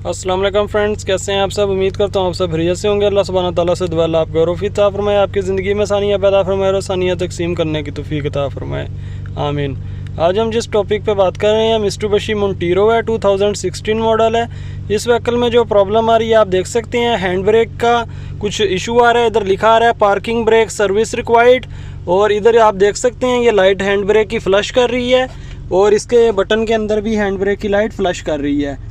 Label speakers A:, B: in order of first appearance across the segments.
A: अस्सलाम वालेकुम फ्रेंड्स, कैसे हैं आप सब। उम्मीद करता हूँ आप सब खैरियत से होंगे। अल्लाह सुब्हानहू व तआला से दुआ आप गौरव अता फरमाए, आपकी ज़िंदगी में आसानियाँ पैदा फरमाए और आसानियाँ तकसीम करने की तौफीक अता फरमाए, आमीन। आज हम जिस टॉपिक पे बात कर रहे हैं मित्सुबिशी मोंटीरो है, 2016 मॉडल है। इस व्हीकल में जो प्रॉब्लम आ रही है आप देख सकते हैं, हैंड ब्रेक का कुछ इशू आ रहा है। इधर लिखा आ रहा है पार्किंग ब्रेक सर्विस रिक्वायर्ड, और इधर आप देख सकते हैं ये लाइट हैंड ब्रेक की फ्लश कर रही है, और इसके बटन के अंदर भी हैंड ब्रेक की लाइट फ्लश कर रही है।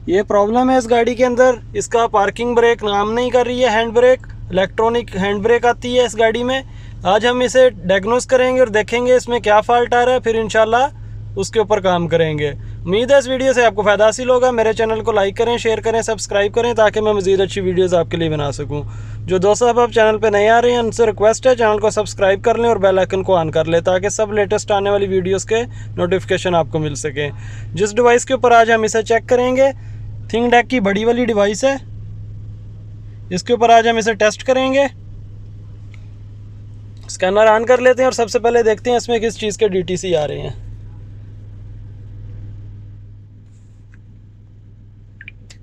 A: ये प्रॉब्लम है इस गाड़ी के अंदर। इसका पार्किंग ब्रेक काम नहीं कर रही है, hand brake electronic hand brake आती है इस गाड़ी में। आज हम इसे डायग्नोस करेंगे और देखेंगे इसमें क्या फॉल्ट आ रहा है, फिर इंशाल्लाह उसके ऊपर काम करेंगे। उम्मीद है इस वीडियो से आपको फ़ायदा हासिल होगा। मेरे चैनल को लाइक करें, शेयर करें, सब्सक्राइब करें ताकि मैं मज़ीद अच्छी वीडियोज़ आपके लिए बना सकूँ। जो दोस्त अब चैनल पर नए आ रहे हैं उनसे रिक्वेस्ट है चैनल को सब्सक्राइब कर लें और बेल आइकन को ऑन कर लें ताकि सब लेटेस्ट आने वाली वीडियोज़ के नोटिफिकेशन आपको मिल सकें। जिस डिवाइस के ऊपर आज हम इसे चेक करेंगे थिंगडेक की बड़ी वाली डिवाइस है, इसके ऊपर आज हम इसे टेस्ट करेंगे। स्कैनर ऑन कर लेते हैं और सबसे पहले देखते हैं इसमें किस चीज़ के DTC आ रहे हैं।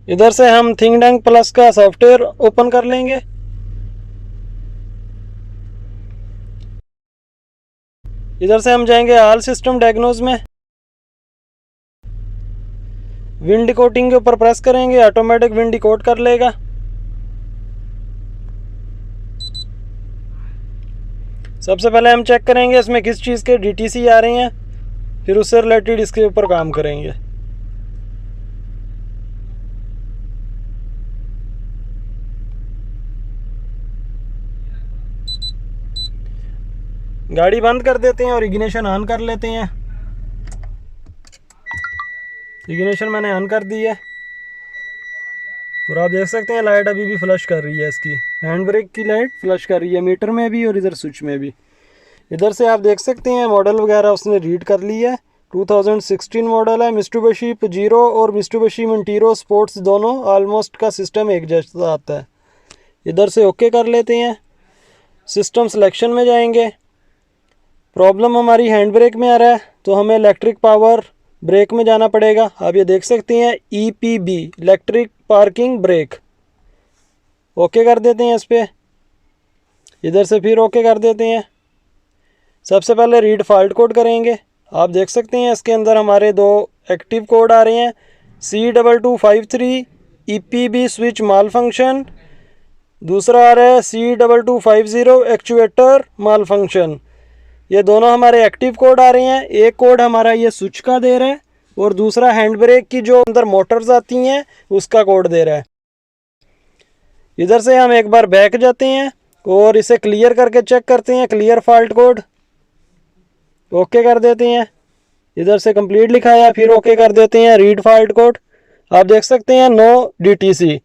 A: इधर से हम थिंगडेक प्लस का सॉफ्टवेयर ओपन कर लेंगे। इधर से हम जाएंगे ऑल सिस्टम डायग्नोज में, विंड कोटिंग के ऊपर प्रेस करेंगे, ऑटोमेटिक विंड कोट कर लेगा। सबसे पहले हम चेक करेंगे इसमें किस चीज़ के DTC आ रहे हैं, फिर उससे रिलेटेड इसके ऊपर काम करेंगे। गाड़ी बंद कर देते हैं और इग्निशन ऑन कर लेते हैं। इग्निशन मैंने ऑन कर दी है और आप देख सकते हैं लाइट अभी भी फ्लश कर रही है। इसकी हैंड ब्रेक की लाइट फ्लश कर रही है, मीटर में भी और इधर स्विच में भी। इधर से आप देख सकते हैं मॉडल वगैरह उसने रीड कर ली है। 2016 मॉडल है। मित्सुबिशी पजीरो और मित्सुबिशी मोंटीरो स्पोर्ट्स दोनों ऑलमोस्ट का सिस्टम एक जैसा आता है। इधर से ओके कर लेते हैं, सिस्टम सिलेक्शन में जाएंगे। प्रॉब्लम हमारी हैंड ब्रेक में आ रहा है तो हमें इलेक्ट्रिक पावर ब्रेक में जाना पड़ेगा। आप ये देख सकते हैं EPB electric parking brake, okay कर देते हैं इस पर। इधर से फिर ओके कर देते हैं। सबसे पहले रीड फॉल्ट कोड करेंगे। आप देख सकते हैं इसके अंदर हमारे दो एक्टिव कोड आ रहे हैं, C2253 EPB स्विच माल फंक्शन, दूसरा आ रहा है C2250 एक्चुएटर माल फंक्शन। ये दोनों हमारे एक्टिव कोड आ रहे हैं। एक कोड हमारा ये स्विच का दे रहा है और दूसरा हैंड ब्रेक की जो अंदर मोटर्स आती हैं उसका कोड दे रहा है। इधर से हम एक बार बैक जाते हैं और इसे क्लियर करके चेक करते हैं, क्लियर फॉल्ट कोड, ओके कर देते हैं। इधर से कंप्लीट लिखा है, फिर ओके कर देते हैं, रीड फॉल्ट कोड। आप देख सकते हैं नो DTC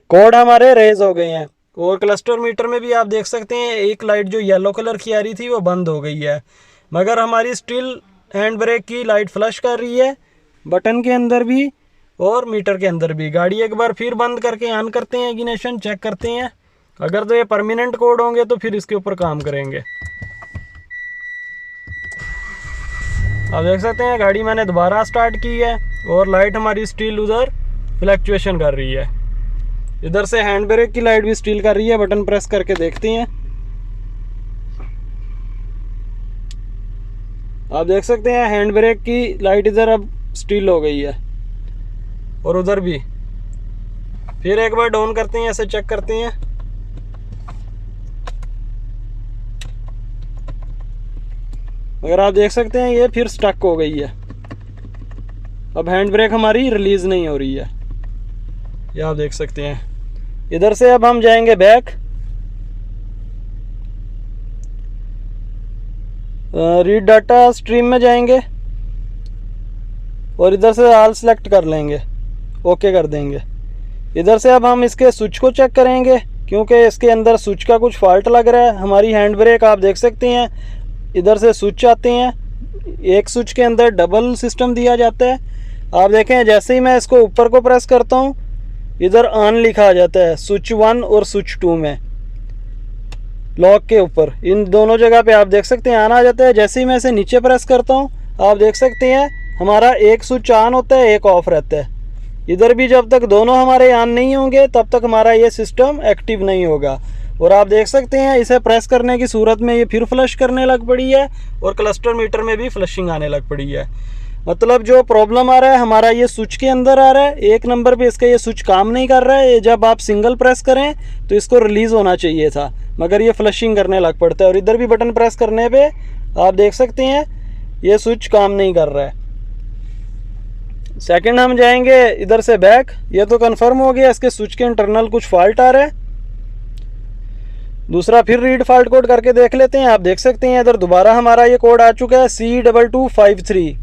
A: कोड हमारे रेज हो गए हैं। और क्लस्टर मीटर में भी आप देख सकते हैं एक लाइट जो येलो कलर की आ रही थी वो बंद हो गई है, मगर हमारी स्टिल हैंड ब्रेक की लाइट फ्लश कर रही है, बटन के अंदर भी और मीटर के अंदर भी। गाड़ी एक बार फिर बंद करके ऑन करते हैं, इग्निशन चेक करते हैं। अगर तो ये परमानेंट कोड होंगे तो फिर इसके ऊपर काम करेंगे। आप देख सकते हैं गाड़ी मैंने दोबारा स्टार्ट की है और लाइट हमारी स्टिल उधर फ्लक्चुएशन कर रही है। इधर से हैंड ब्रेक की लाइट भी स्टिल कर रही है। बटन प्रेस करके देखते हैं। आप देख सकते हैं हैंड ब्रेक की लाइट इधर अब स्टिल हो गई है और उधर भी। फिर एक बार डाउन करते हैं, ऐसे चेक करते हैं। अगर आप देख सकते हैं ये फिर स्टक हो गई है। अब हैंड ब्रेक हमारी रिलीज नहीं हो रही है, ये आप देख सकते हैं। इधर से अब हम जाएंगे बैक, रीड डाटा स्ट्रीम में जाएंगे और इधर से ऑल सेलेक्ट कर लेंगे, ओके कर देंगे। इधर से अब हम इसके स्विच को चेक करेंगे क्योंकि इसके अंदर स्विच का कुछ फॉल्ट लग रहा है। हमारी हैंड ब्रेक आप देख सकते हैं इधर से स्विच आते हैं, एक स्विच के अंदर डबल सिस्टम दिया जाता है। आप देखें जैसे ही मैं इसको ऊपर को प्रेस करता हूँ इधर ऑन लिखा आ जाता है, स्विच 1 और स्विच 2 में लॉक के ऊपर। इन दोनों जगह पे आप देख सकते हैं ऑन आ जाता है। जैसे ही मैं इसे नीचे प्रेस करता हूँ आप देख सकते हैं हमारा एक स्विच ऑन होता है, एक ऑफ रहता है। इधर भी जब तक दोनों हमारे ऑन नहीं होंगे तब तक हमारा ये सिस्टम एक्टिव नहीं होगा। और आप देख सकते हैं इसे प्रेस करने की सूरत में ये फिर फ्लश करने लग पड़ी है और क्लस्टर मीटर में भी फ्लशिंग आने लग पड़ी है। मतलब जो प्रॉब्लम आ रहा है हमारा ये स्विच के अंदर आ रहा है, एक नंबर पे इसका ये स्विच काम नहीं कर रहा है। जब आप सिंगल प्रेस करें तो इसको रिलीज़ होना चाहिए था, मगर ये फ्लशिंग करने लग पड़ता है। और इधर भी बटन प्रेस करने पे आप देख सकते हैं ये स्विच काम नहीं कर रहा है। सेकंड हम जाएंगे इधर से बैक। ये तो कंफर्म हो गया इसके स्विच के इंटरनल कुछ फॉल्ट आ रहा है। दूसरा फिर रीड फॉल्ट कोड करके देख लेते हैं। आप देख सकते हैं इधर दोबारा हमारा ये कोड आ चुका है C2253।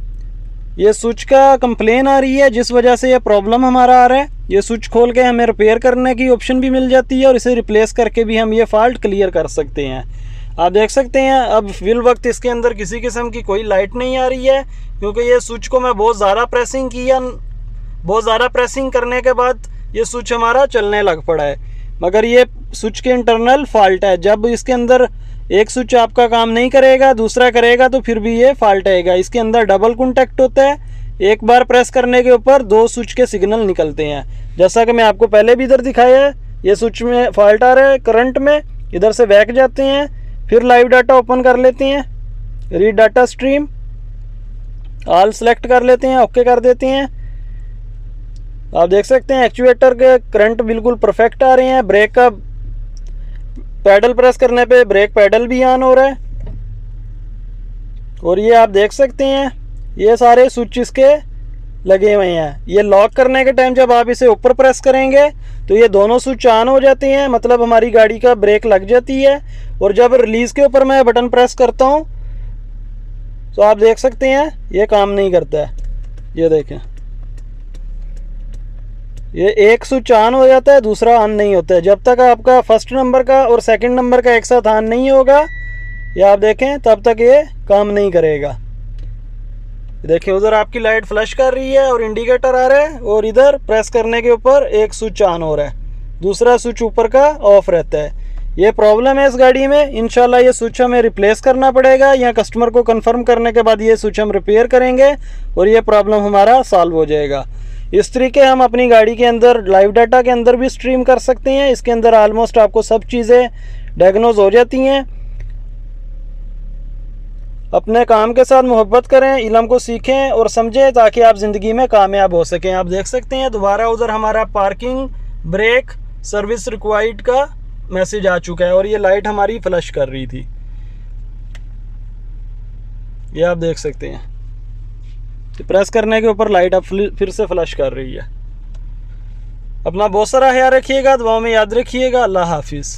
A: ये स्विच का कंप्लेन आ रही है जिस वजह से ये प्रॉब्लम हमारा आ रहा है। ये स्विच खोल के हमें रिपेयर करने की ऑप्शन भी मिल जाती है और इसे रिप्लेस करके भी हम ये फॉल्ट क्लियर कर सकते हैं। आप देख सकते हैं अब फिल वक्त इसके अंदर किसी किस्म की कोई लाइट नहीं आ रही है, क्योंकि ये स्विच को मैं बहुत ज़्यादा प्रेसिंग किया। बहुत ज़्यादा प्रेसिंग करने के बाद ये स्विच हमारा चलने लग पड़ा है, मगर ये स्विच के इंटरनल फॉल्ट है। जब इसके अंदर एक स्विच आपका काम नहीं करेगा दूसरा करेगा तो फिर भी ये फॉल्ट आएगा। इसके अंदर डबल कॉन्टैक्ट होता है, एक बार प्रेस करने के ऊपर दो स्विच के सिग्नल निकलते हैं। जैसा कि मैं आपको पहले भी इधर दिखाया है, ये स्विच में फॉल्ट आ रहा है करंट में। इधर से बैक जाते हैं, फिर लाइव डाटा ओपन कर लेते हैं, read data stream all select कर लेते हैं, ओके कर देते हैं। आप देख सकते हैं एक्चुएटर के करंट बिल्कुल परफेक्ट आ रहे हैं। ब्रेक का पैडल प्रेस करने पे ब्रेक पैडल भी ऑन हो रहा है। और ये आप देख सकते हैं ये सारे स्विच इसके लगे हुए हैं। ये लॉक करने के टाइम जब आप इसे ऊपर प्रेस करेंगे तो ये दोनों स्विच ऑन हो जाते हैं, मतलब हमारी गाड़ी का ब्रेक लग जाती है। और जब रिलीज़ के ऊपर मैं बटन प्रेस करता हूँ तो आप देख सकते हैं ये काम नहीं करता है। ये देखें, ये एक स्विच ऑन हो जाता है दूसरा ऑन नहीं होता है। जब तक आपका फर्स्ट नंबर का और सेकंड नंबर का एक साथ ऑन नहीं होगा, ये आप देखें, तब तक ये काम नहीं करेगा। देखिए उधर आपकी लाइट फ्लैश कर रही है और इंडिकेटर आ रहा है, और इधर प्रेस करने के ऊपर एक स्विच ऑन हो रहा है, दूसरा स्विच ऊपर का ऑफ रहता है। ये प्रॉब्लम है इस गाड़ी में। इंशाल्लाह ये स्विच हमें रिप्लेस करना पड़ेगा, या कस्टमर को कंफर्म करने के बाद ये स्विच हम रिपेयर करेंगे और ये प्रॉब्लम हमारा सॉल्व हो जाएगा। इस तरीके हम अपनी गाड़ी के अंदर लाइव डाटा के अंदर भी स्ट्रीम कर सकते हैं। इसके अंदर ऑलमोस्ट आपको सब चीज़ें डायग्नोज हो जाती हैं। अपने काम के साथ मोहब्बत करें, इल्म को सीखें और समझें ताकि आप ज़िंदगी में कामयाब हो सकें। आप देख सकते हैं दोबारा उधर हमारा पार्किंग ब्रेक सर्विस रिक्वायर्ड का मैसेज आ चुका है और ये लाइट हमारी फ्लैश कर रही थी। ये आप देख सकते हैं प्रेस करने के ऊपर लाइट अब फिर से फ्लैश कर रही है। अपना बहुत सारा ख्याल रखिएगा, दुआओं में याद रखिएगा। अल्लाह हाफिज़।